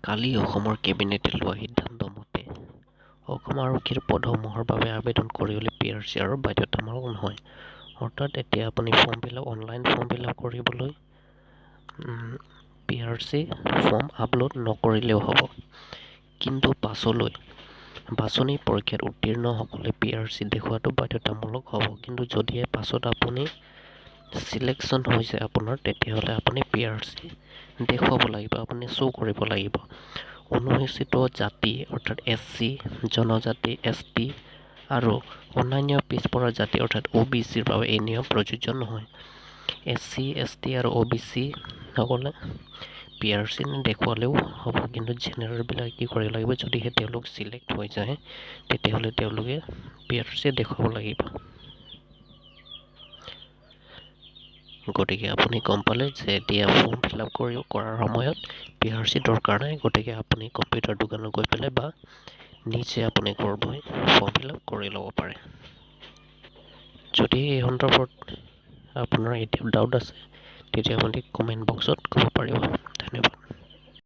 কালি অসমৰ কেবিনেটে লোৱা সিদ্ধান্ত মতে অসম আৰক্ষীৰ পদসমূহৰ বাবে আবেদন কৰিবলৈ PRC আৰু বাধ্যতামূলক নহয়। অৰ্থাৎ এতিয়া আপুনি অনলাইন ফৰ্ম ফিলআপ কৰিবলৈ PRC ফৰ্ম আপলোড নকৰিলেও হ'ব। কিন্তু পাছলৈ বাছনি পৰীক্ষাত উত্তীৰ্ণসকলে PRC দেখুওৱাটো বাধ্যতামূলক হ'ব। কিন্তু যদিহে পাছত আপুনি চিলেকশ্যন হৈছে আপোনাৰ, তেতিয়াহ'লে আপুনি PRC দেখুৱাব লাগিব, আপুনি শ্ব' কৰিব লাগিব। অনুসূচিত জাতি অৰ্থাৎ SC, জনজাতি ST আৰু অন্যান্য পিছপৰা জাতি অৰ্থাৎ OBCৰ বাবে এই নিয়ম প্ৰযোজ্য নহয়। SC, ST আৰু OBC সকলে PRC দেখুৱালেও হ'ব, কিন্তু জেনেৰেলবিলাক কি কৰিব লাগিব, যদিহে তেওঁলোক চিলেক্ট হৈ যায়, তেতিয়াহ'লে তেওঁলোকে PRC দেখুৱাব লাগিব। গতিকে আপুনি গম পালে যে এতিয়া ফৰ্ম ফিলআপ কৰাৰ সময়ত PRC দৰকাৰ নাই। গতিকে আপুনি কম্পিউটাৰ দোকানত গৈ পেলাই বা নিজে আপুনি ঘৰত বহি ফৰ্ম ফিলআপ কৰি ল'ব পাৰে। যদি এই সন্দৰ্ভত আপোনাৰ এতিয়াও ডাউট আছে, তেতিয়া আপুনি কমেণ্ট বক্সত ক'ব পাৰিব। ধন্যবাদ।